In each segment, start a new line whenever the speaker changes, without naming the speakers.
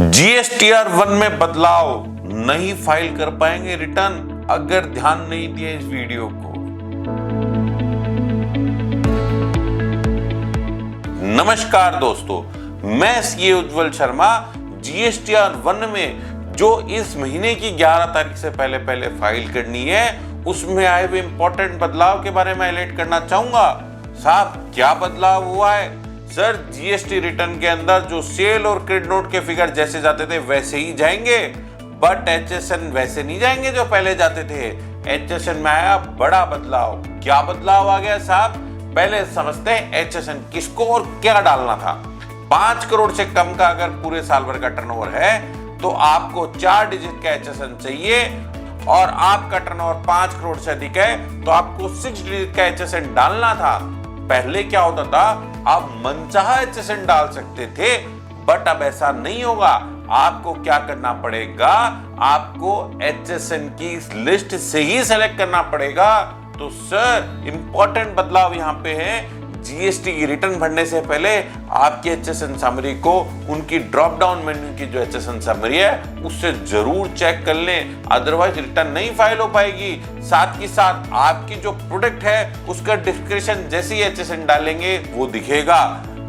GSTR 1 में बदलाव, नहीं फाइल कर पाएंगे रिटर्न अगर ध्यान नहीं दिए इस वीडियो को। नमस्कार दोस्तों, मैं सीए उज्जवल शर्मा। जीएसटीआर 1 में जो इस महीने की 11 तारीख से पहले फाइल करनी है, उसमें आए हुए इंपॉर्टेंट बदलाव के बारे में हाईलाइट करना चाहूंगा। साहब, क्या बदलाव हुआ है? सर, जीएसटी रिटर्न के अंदर जो सेल और क्रेडिट नोट के फिगर जैसे जाते थे वैसे ही जाएंगे, बट एचएसएन वैसे नहीं जाएंगे जो पहले जाते थे। एचएसएन में आया बड़ा बदलाव। क्या बदलाव आ गया साहब? पहले समझते हैं एचएसएन किसको और क्या डालना था। 5 करोड़ से कम का अगर पूरे साल भर का टर्नओवर है तो आपको 4 डिजिट का एचएसएन चाहिए, और आपका टर्नओवर 5 करोड़ से अधिक है तो आपको 6 डिजिट का एचएसएन डालना था। पहले क्या होता था, आप मनचाहा एचएसएन डाल सकते थे, बट अब ऐसा नहीं होगा। आपको क्या करना पड़ेगा, आपको एचएसएन की लिस्ट से ही सेलेक्ट करना पड़ेगा। तो सर, इंपॉर्टेंट बदलाव यहाँ पे है। जीएसटी की रिटर्न भरने से पहले आपकी एचएसएन समरी को उनकी ड्रॉप डाउन मेन्यू की जो एचएसएन समरी है उससे जरूर चेक कर लें, अदरवाइज रिटर्न नहीं फाइल हो पाएगी। साथ ही साथ आपकी जो प्रोडक्ट है उसका डिस्क्रिप्शन जैसे ही एचएसएन डालेंगे वो दिखेगा।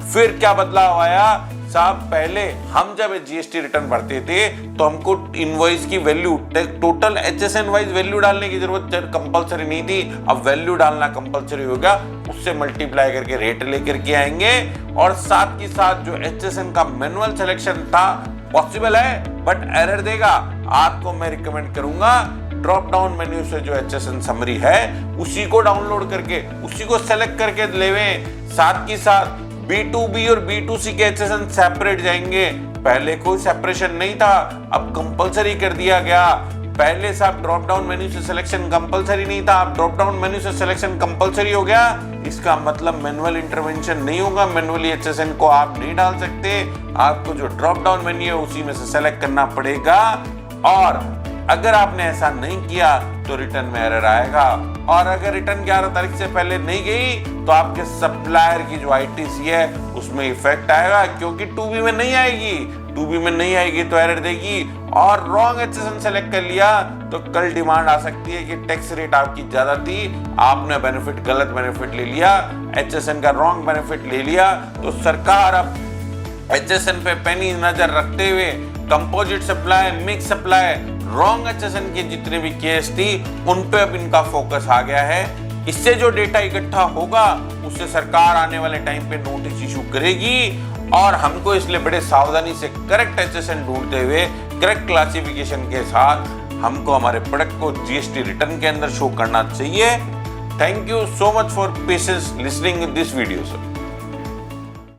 फिर क्या बदलाव आया साहब? पहले हम जब जीएसटी रिटर्न भरते थे तो हमको इनवॉइस की value, total HSN wise value डालने की जरूरत कंपलसरी नहीं थी। अब वैल्यू डालना कंपलसरी होगा, उससे मल्टीप्लाई करके रेट लेकर के आएंगे। और साथ ही साथ जो एचएसएन का मैनुअल सिलेक्शन था, पॉसिबल है बट एरर देगा। आपको मैं रिकमेंड करूंगा ड्रॉप डाउन मेन्यू से जो एचएसएन समरी है उसी को डाउनलोड करके उसी को सेलेक्ट करके लेवें। साथ ही साथ B2B और B2C के एचएसएन सेपरेट जाएंगे। पहले कोई सेपरेशन नहीं था, अब कंपलसरी कर दिया गया। पहले साहब ड्रॉप डाउन मेन्यू से सिलेक्शन कंपलसरी नहीं था, अब ड्रॉप डाउन मेन्यू से सिलेक्शन कंपलसरी हो गया। इसका मतलब मैनुअल इंटरवेंशन नहीं होगा, मैनुअली एचएसएन को आप नहीं डाल सकते। आपको जो ड्रॉप डाउन मेन्यू है उसी में से सेलेक्ट करना पड़ेगा, और अगर आपने ऐसा नहीं किया तो रिटर्न में एरर आएगा। और अगर रिटर्न 11 तारीख से पहले नहीं गई तो आपके सप्लायर की जो आईटीसी है उसमें इफेक्ट आएगा, क्योंकि 2B में नहीं आएगी। 2B में नहीं आएगी तो एरर देगी। और रॉन्ग एचएसएन सेलेक्ट कर लिया तो कल डिमांड आ सकती है कि टैक्स रेट आपकी ज्यादा थी, आपने बेनिफिट गलत बेनिफिट ले लिया, एचएसएन का रॉन्ग बेनिफिट ले लिया। तो सरकार अब एचएसएन पे पैनी नजर रखते हुए composite supply, mix supply, wrong HSN के जितने भी केस थी उन पे अब इनका फोकस आ गया है। इससे जो डेटा इकट्ठा होगा उससे सरकार आने वाले टाइम पे नोटिस इशू करेगी, और हमको इसलिए बड़े सावधानी से करेक्ट एचएसएन ढूंढते हुए करेक्ट क्लासिफिकेशन के साथ हमको हमारे प्रोडक्ट को जीएसटी रिटर्न के अंदर शो करना चाहिए। Thank you so much for patience listening this video sir.